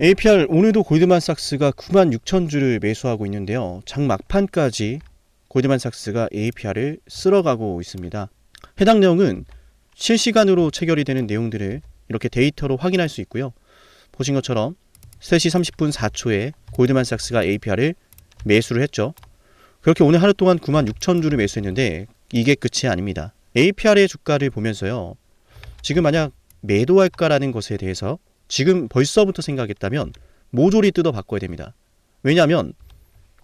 APR 오늘도 골드만삭스가 96,000주를 매수하고 있는데요. 장 막판까지 골드만삭스가 APR을 쓸어가고 있습니다. 해당 내용은 실시간으로 체결이 되는 내용들을 이렇게 데이터로 확인할 수 있고요. 보신 것처럼 3시 30분 4초에 골드만삭스가 APR을 매수를 했죠. 그렇게 오늘 하루 동안 96,000주를 매수했는데 이게 끝이 아닙니다. APR의 주가를 보면서요. 지금 만약 매도할까라는 것에 대해서 지금 벌써부터 생각했다면 모조리 뜯어 바꿔야 됩니다. 왜냐하면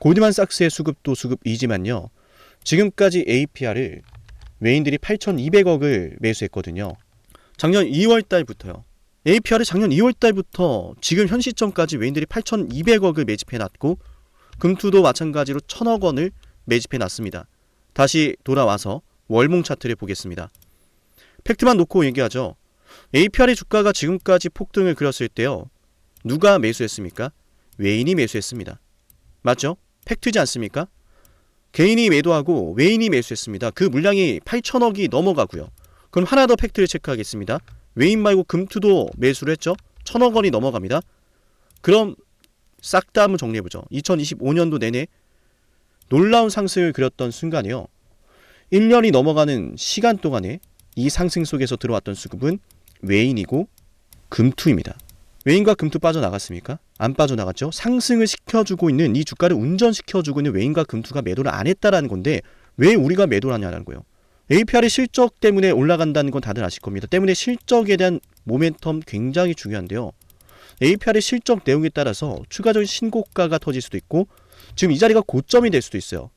골드만삭스의 수급도 수급이지만요. 지금까지 APR을 외인들이 8,200억을 매수했거든요. 작년 2월달부터요. APR을 작년 2월달부터 지금 현 시점까지 외인들이 8,200억을 매집해놨고 금투도 마찬가지로 1,000억 원을 매집해놨습니다. 다시 돌아와서 월봉 차트를 보겠습니다. 팩트만 놓고 얘기하죠. APR의 주가가 지금까지 폭등을 그렸을 때요. 누가 매수했습니까? 외인이 매수했습니다. 맞죠? 팩트지 않습니까? 개인이 매도하고 외인이 매수했습니다. 그 물량이 8천억이 넘어가고요. 그럼 하나 더 팩트를 체크하겠습니다. 외인 말고 금투도 매수를 했죠? 1,000억 원이 넘어갑니다. 그럼 싹 다 한번 정리해보죠. 2025년도 내내 놀라운 상승을 그렸던 순간에요. 1년이 넘어가는 시간 동안에 이 상승 속에서 들어왔던 수급은 외인이고 금투입니다. 외인과 금투 빠져나갔습니까? 안 빠져나갔죠. 상승을 시켜주고 있는 이 주가를 운전시켜주고 있는 외인과 금투가 매도를 안 했다라는 건데 왜 우리가 매도를 하냐는 거예요. APR의 실적 때문에 올라간다는 건 다들 아실 겁니다. 때문에 실적에 대한 모멘텀 굉장히 중요한데요. APR의 실적 내용에 따라서 추가적인 신고가가 터질 수도 있고 지금 이 자리가 고점이 될 수도 있어요.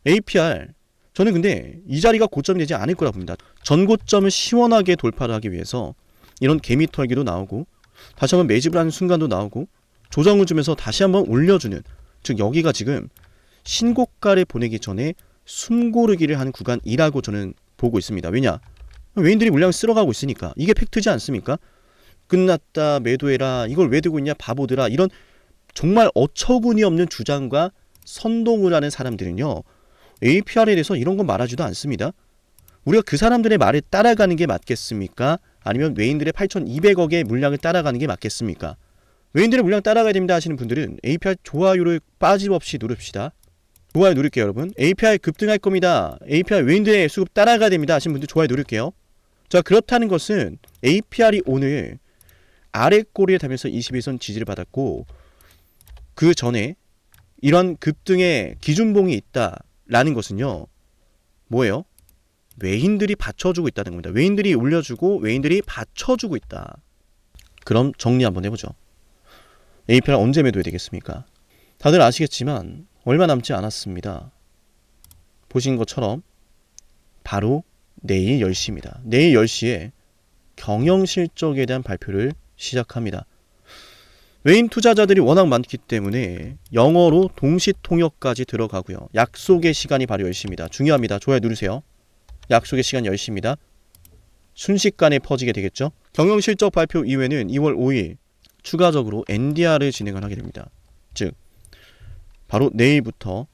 APR 저는 근데 이 자리가 고점이 되지 않을 거라고 봅니다. 전고점을 시원하게 돌파를 하기 위해서 이런 개미 털기도 나오고 다시 한번 매집을 하는 순간도 나오고 조정을 주면서 다시 한번 올려주는, 즉 여기가 지금 신고가를 보내기 전에 숨고르기를 하는 구간이라고 저는 보고 있습니다. 왜냐? 외인들이 물량을 쓸어가고 있으니까. 이게 팩트지 않습니까? 끝났다, 매도해라, 이걸 왜 들고 있냐, 바보들아, 이런 정말 어처구니 없는 주장과 선동을 하는 사람들은요, APR에 대해서 이런 건 말하지도 않습니다. 우리가 그 사람들의 말을 따라가는 게 맞겠습니까? 아니면 외인들의 8,200억의 물량을 따라가는 게 맞겠습니까? 외인들의 물량 따라가야 됩니다 하시는 분들은 APR 좋아요를 빠짐없이 누릅시다. 좋아요 누를게요, 여러분. APR 급등할 겁니다. APR 외인들의 수급 따라가야 됩니다 하시는 분들 좋아요 누를게요. 자, 그렇다는 것은 APR이 오늘 아래 꼬리에 닿으면서 21선 지지를 받았고 그 전에 이런 급등의 기준봉이 있다라는 것은요. 뭐예요? 외인들이 받쳐주고 있다는 겁니다. 외인들이 올려주고 외인들이 받쳐주고 있다. 그럼 정리 한번 해보죠. APR 언제 매도해야 되겠습니까? 다들 아시겠지만 얼마 남지 않았습니다. 보신 것처럼 바로 내일 10시입니다. 내일 10시에 경영실적에 대한 발표를 시작합니다. 외인 투자자들이 워낙 많기 때문에 영어로 동시통역까지 들어가고요. 약속의 시간이 바로 10시입니다. 중요합니다. 좋아요 누르세요. 약속의 시간 10시입니다. 순식간에 퍼지게 되겠죠. 경영실적 발표 이후에는 2월 5일 추가적으로 NDR을 진행을 하게 됩니다. 즉 바로 내일부터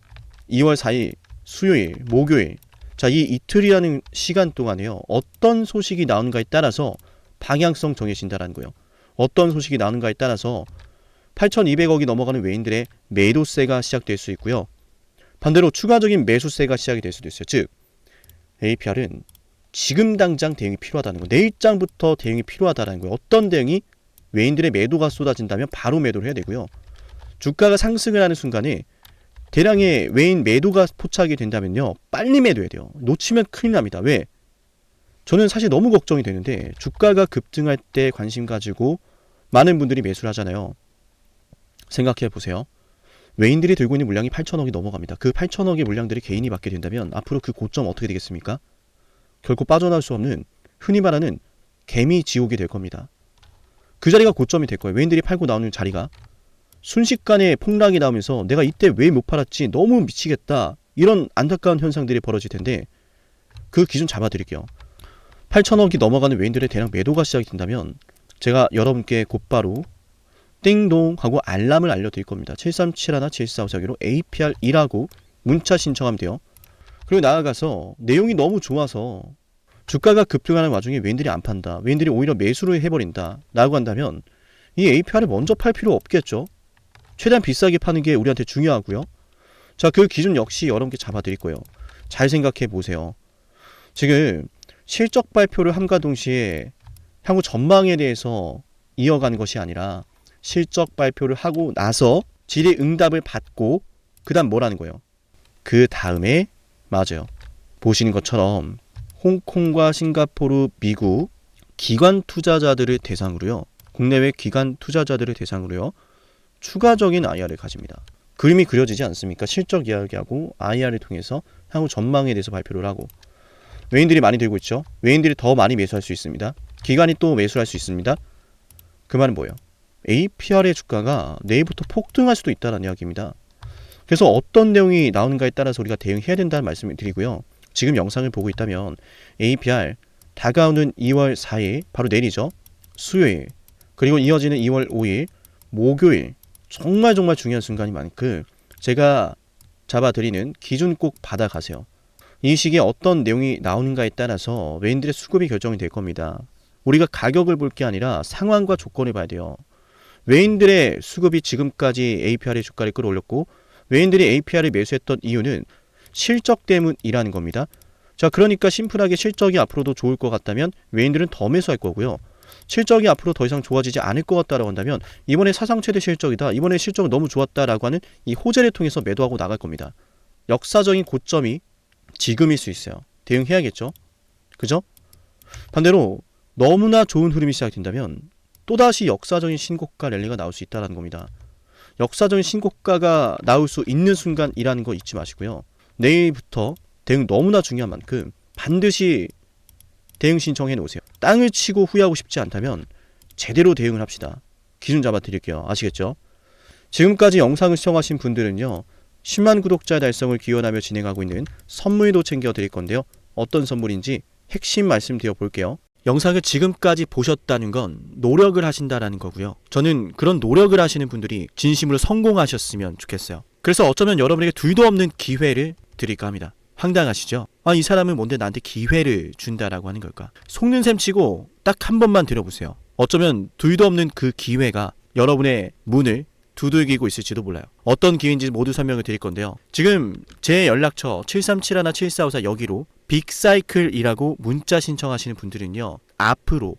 2월 4일 수요일, 목요일, 자, 이 이틀이라는 시간 동안에요. 어떤 소식이 나오는가에 따라서 방향성 정해진다는 거예요. 어떤 소식이 나오는가에 따라서 8,200억이 넘어가는 외인들의 매도세가 시작될 수 있고요. 반대로 추가적인 매수세가 시작이 될 수도 있어요. 즉 APR은 지금 당장 대응이 필요하다는 거, 내일장부터 대응이 필요하다는 거예요. 어떤 대응이? 외인들의 매도가 쏟아진다면 바로 매도를 해야 되고요. 주가가 상승을 하는 순간에 대량의 외인 매도가 포착이 된다면요, 빨리 매도해야 돼요. 놓치면 큰일 납니다. 왜? 저는 사실 너무 걱정이 되는데 주가가 급등할 때 관심 가지고 많은 분들이 매수를 하잖아요. 생각해 보세요. 외인들이 들고 있는 물량이 8천억이 넘어갑니다. 그 8천억의 물량들이 개인이 받게 된다면 앞으로 그 고점 어떻게 되겠습니까? 결코 빠져나올 수 없는 흔히 말하는 개미 지옥이 될 겁니다. 그 자리가 고점이 될 거예요. 외인들이 팔고 나오는 자리가. 순식간에 폭락이 나오면서 내가 이때 왜 못 팔았지? 너무 미치겠다. 이런 안타까운 현상들이 벌어질 텐데 그 기준 잡아드릴게요. 8천억이 넘어가는 외인들의 대량 매도가 시작이 된다면 제가 여러분께 곧바로 띵동 하고 알람을 알려드릴 겁니다. 7371 7454기로 APR2라고 문자 신청하면 돼요. 그리고 나아가서 내용이 너무 좋아서 주가가 급등하는 와중에 외인들이 안 판다, 외인들이 오히려 매수를 해버린다 라고 한다면 이 APR을 먼저 팔 필요 없겠죠. 최대한 비싸게 파는 게 우리한테 중요하고요. 자, 그 기준 역시 여러분께 잡아드릴 거예요. 잘 생각해 보세요. 지금 실적 발표를 함과 동시에 향후 전망에 대해서 이어가는 것이 아니라 실적 발표를 하고 나서 질의응답을 받고 그 다음 뭐라는 거예요? 그 다음에 맞아요. 보시는 것처럼 홍콩과 싱가포르, 미국 기관 투자자들을 대상으로요. 국내외 기관 투자자들을 대상으로요. 추가적인 IR을 가집니다. 그림이 그려지지 않습니까? 실적 이야기하고 IR을 통해서 향후 전망에 대해서 발표를 하고 외인들이 많이 들고 있죠. 외인들이 더 많이 매수할 수 있습니다. 기관이 또 매수할 수 있습니다. 그 말은 뭐예요? APR의 주가가 내일부터 폭등할 수도 있다는 이야기입니다. 그래서 어떤 내용이 나오는가에 따라서 우리가 대응해야 된다는 말씀을 드리고요. 지금 영상을 보고 있다면 APR 다가오는 2월 4일 바로 내일이죠. 수요일 그리고 이어지는 2월 5일 목요일 정말 중요한 순간인 만큼 제가 잡아드리는 기준 꼭 받아가세요. 이 시기에 어떤 내용이 나오는가에 따라서 외인들의 수급이 결정이 될 겁니다. 우리가 가격을 볼 게 아니라 상황과 조건을 봐야 돼요. 외인들의 수급이 지금까지 APR의 주가를 끌어올렸고 외인들이 APR을 매수했던 이유는 실적 때문이라는 겁니다. 자, 그러니까 심플하게 실적이 앞으로도 좋을 것 같다면 외인들은 더 매수할 거고요. 실적이 앞으로 더 이상 좋아지지 않을 것 같다라고 한다면 이번에 사상 최대 실적이다. 이번에 실적은 너무 좋았다라고 하는 이 호재를 통해서 매도하고 나갈 겁니다. 역사적인 고점이 지금일 수 있어요. 대응해야겠죠. 그죠? 반대로 너무나 좋은 흐름이 시작된다면 또다시 역사적인 신고가 랠리가 나올 수 있다는 겁니다. 역사적인 신고가가 나올 수 있는 순간이라는 거 잊지 마시고요. 내일부터 대응 너무나 중요한 만큼 반드시 대응 신청해 놓으세요. 땅을 치고 후회하고 싶지 않다면 제대로 대응을 합시다. 기준 잡아 드릴게요. 아시겠죠? 지금까지 영상을 시청하신 분들은요. 10만 구독자 달성을 기원하며 진행하고 있는 선물도 챙겨 드릴 건데요. 어떤 선물인지 핵심 말씀드려 볼게요. 영상을 지금까지 보셨다는 건 노력을 하신다라는 거고요. 저는 그런 노력을 하시는 분들이 진심으로 성공하셨으면 좋겠어요. 그래서 어쩌면 여러분에게 둘도 없는 기회를 드릴까 합니다. 황당하시죠? 아, 이 사람은 뭔데 나한테 기회를 준다라고 하는 걸까? 속는 셈 치고 딱 한 번만 들어보세요. 어쩌면 둘도 없는 그 기회가 여러분의 문을 두들기고 있을지도 몰라요. 어떤 기회인지 모두 설명을 드릴 건데요. 지금 제 연락처 7371-7454 여기로 빅사이클이라고 문자 신청하시는 분들은요. 앞으로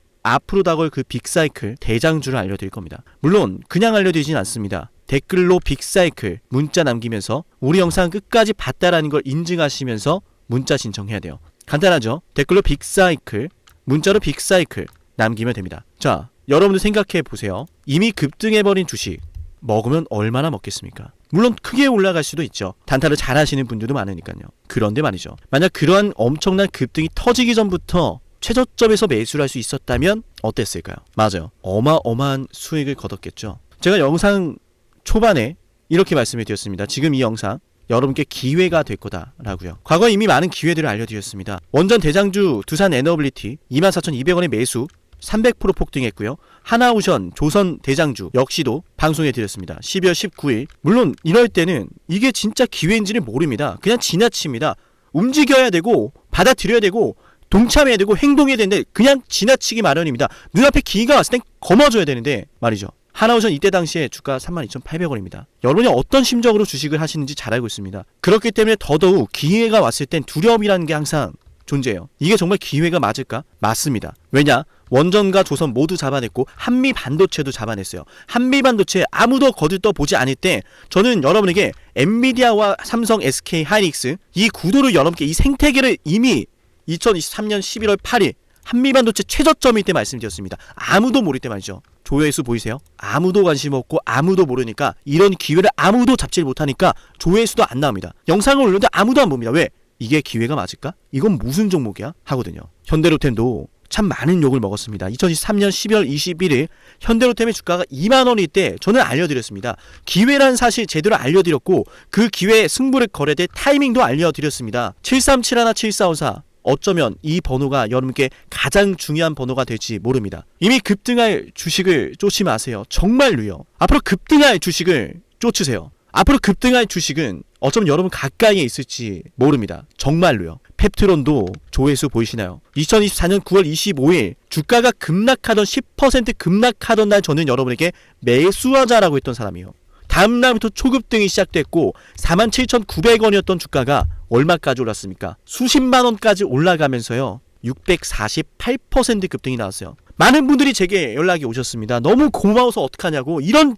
다가올 그 빅사이클 대장주를 알려드릴 겁니다. 물론 그냥 알려드리진 않습니다. 댓글로 빅사이클 문자 남기면서 우리 영상 끝까지 봤다라는 걸 인증하시면서 문자 신청해야 돼요. 간단하죠? 댓글로 빅사이클, 문자로 빅사이클 남기면 됩니다. 자, 여러분들 생각해 보세요. 이미 급등해버린 주식 먹으면 얼마나 먹겠습니까? 물론 크게 올라갈 수도 있죠. 단타를 잘 하시는 분들도 많으니까요. 그런데 말이죠. 만약 그러한 엄청난 급등이 터지기 전부터 최저점에서 매수를 할 수 있었다면 어땠을까요? 맞아요. 어마어마한 수익을 거뒀겠죠. 제가 영상 초반에 이렇게 말씀을 드렸습니다. 지금 이 영상 여러분께 기회가 될 거다라고요. 과거에 이미 많은 기회들을 알려드렸습니다. 원전 대장주 두산 에너빌리티 24,200원의 매수 300% 폭등했고요. 하나오션 조선 대장주 역시도 방송해드렸습니다. 12월 19일. 물론 이럴 때는 이게 진짜 기회인지를 모릅니다. 그냥 지나칩니다. 움직여야 되고 받아들여야 되고 동참해야 되고 행동해야 되는데 그냥 지나치기 마련입니다. 눈앞에 기회가 왔을 땐 거머줘야 되는데 말이죠. 하나오션 이때 당시에 주가 32,800원입니다. 여러분이 어떤 심정으로 주식을 하시는지 잘 알고 있습니다. 그렇기 때문에 더더욱 기회가 왔을 땐 두려움이라는 게 항상 존재해요. 이게 정말 기회가 맞을까? 맞습니다. 왜냐? 원전과 조선 모두 잡아냈고 한미반도체도 잡아냈어요. 한미반도체 아무도 거들떠보지 않을 때 저는 여러분에게 엔비디아와 삼성, SK 하이닉스 이 구도를 여러분께 이 생태계를 이미 2023년 11월 8일 한미반도체 최저점일 때 말씀드렸습니다. 아무도 모를 때 말이죠. 조회수 보이세요? 아무도 관심 없고 아무도 모르니까 이런 기회를 아무도 잡지 못하니까 조회수도 안 나옵니다. 영상을 올렸는데 아무도 안 봅니다. 왜? 이게 기회가 맞을까? 이건 무슨 종목이야? 하거든요. 현대로템도 참 많은 욕을 먹었습니다. 2023년 12월 21일 현대로템의 주가가 2만원일 때 저는 알려드렸습니다. 기회란 사실 제대로 알려드렸고 그 기회에 승부를 걸어야 될 타이밍도 알려드렸습니다. 7371-7454 어쩌면 이 번호가 여러분께 가장 중요한 번호가 될지 모릅니다. 이미 급등할 주식을 쫓지 마세요. 정말로요. 앞으로 급등할 주식을 쫓으세요. 앞으로 급등할 주식은 어쩌면 여러분 가까이에 있을지 모릅니다. 정말로요. 펩트론도 조회수 보이시나요? 2024년 9월 25일 주가가 급락하던 10% 급락하던 날 저는 여러분에게 매수하자라고 했던 사람이에요. 다음 날부터 초급등이 시작됐고 47,900원이었던 주가가 얼마까지 올랐습니까? 수십만 원까지 올라가면서요. 648% 급등이 나왔어요. 많은 분들이 제게 연락이 오셨습니다. 너무 고마워서 어떡하냐고, 이런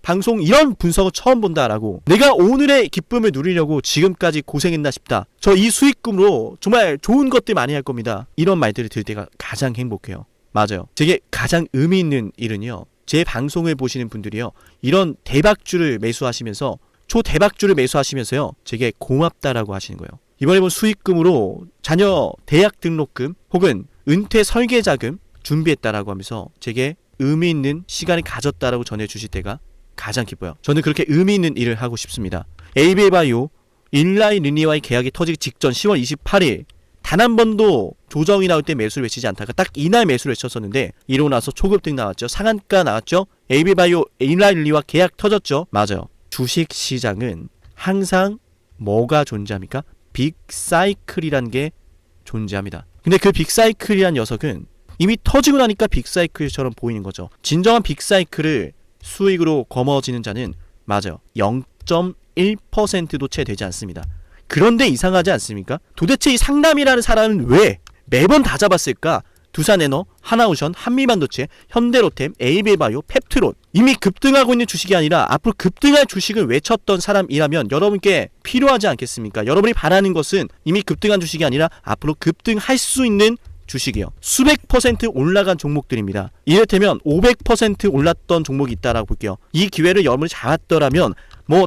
방송, 이런 분석을 처음 본다라고, 내가 오늘의 기쁨을 누리려고 지금까지 고생했나 싶다, 저 이 수익금으로 정말 좋은 것들 많이 할 겁니다, 이런 말들을 들을 때가 가장 행복해요. 맞아요. 제게 가장 의미 있는 일은요, 제 방송을 보시는 분들이요, 이런 대박주를 매수하시면서, 초대박주를 매수하시면서요, 제게 고맙다라고 하시는 거예요. 이번에 본 수익금으로 자녀 대학 등록금 혹은 은퇴 설계자금 준비했다라고 하면서 제게 의미 있는 시간을 가졌다라고 전해주실 때가 가장 기뻐요. 저는 그렇게 의미 있는 일을 하고 싶습니다. 에이비바이오 일라이 르니와의 계약이 터지기 직전 10월 28일 단 한 번도 조정이 나올 때 매수를 외치지 않다가 딱 이날 매수를 외쳤었는데, 이러고 나서 초급등 나왔죠. 상한가 나왔죠. 에이비바이오 일라이 르니와 계약 터졌죠. 맞아요. 주식시장은 항상 뭐가 존재합니까? 빅사이클이란 게 존재합니다. 근데 그 빅사이클이란 녀석은 이미 터지고 나니까 빅사이클처럼 보이는 거죠. 진정한 빅사이클을 수익으로 거머쥐는 자는 맞아요, 0.1%도 채 되지 않습니다. 그런데 이상하지 않습니까? 도대체 이 상남이라는 사람은 왜 매번 다 잡았을까? 두산에너, 하나오션, 한미반도체, 현대로템, 에이비바이오, 펩트론, 이미 급등하고 있는 주식이 아니라 앞으로 급등할 주식을 외쳤던 사람이라면 여러분께 필요하지 않겠습니까? 여러분이 바라는 것은 이미 급등한 주식이 아니라 앞으로 급등할 수 있는 주식이요. 수백 퍼센트 올라간 종목들입니다. 이를테면 500% 올랐던 종목이 있다라고 볼게요. 이 기회를 여러분이 잡았더라면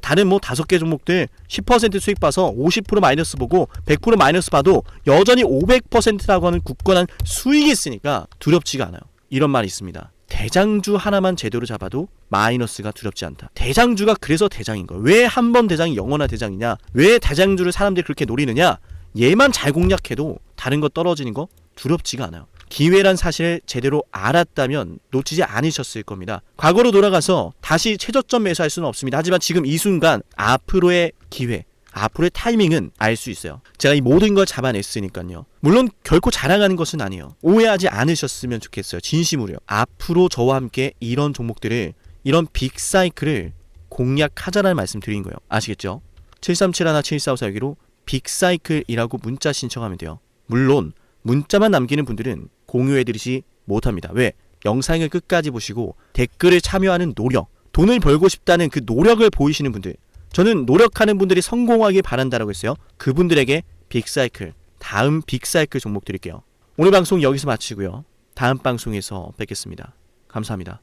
다른 5개 종목들 10% 수익 봐서 50% 마이너스 보고 100% 마이너스 봐도 여전히 500%라고 하는 굳건한 수익이 있으니까 두렵지가 않아요. 이런 말이 있습니다. 대장주 하나만 제대로 잡아도 마이너스가 두렵지 않다. 대장주가 그래서 대장인 거예요. 왜 한 번 대장이 영원한 대장이냐? 왜 대장주를 사람들이 그렇게 노리느냐? 얘만 잘 공략해도 다른 거 떨어지는 거 두렵지가 않아요. 기회란 사실을 제대로 알았다면 놓치지 않으셨을 겁니다. 과거로 돌아가서 다시 최저점 매수할 수는 없습니다. 하지만 지금 이 순간 앞으로의 기회, 앞으로의 타이밍은 알 수 있어요. 제가 이 모든 걸 잡아냈으니까요. 물론 결코 자랑하는 것은 아니에요. 오해하지 않으셨으면 좋겠어요. 진심으로요. 앞으로 저와 함께 이런 종목들을, 이런 빅사이클을 공략하자라는 말씀 드린 거예요. 아시겠죠? 7371-7454 빅사이클이라고 문자 신청하면 돼요. 물론 문자만 남기는 분들은 공유해드리지 못합니다. 왜? 영상을 끝까지 보시고 댓글을 참여하는 노력, 돈을 벌고 싶다는 그 노력을 보이시는 분들, 저는 노력하는 분들이 성공하길 바란다라고 했어요. 그분들에게 빅사이클, 다음 빅사이클 종목 드릴게요. 오늘 방송 여기서 마치고요. 다음 방송에서 뵙겠습니다. 감사합니다.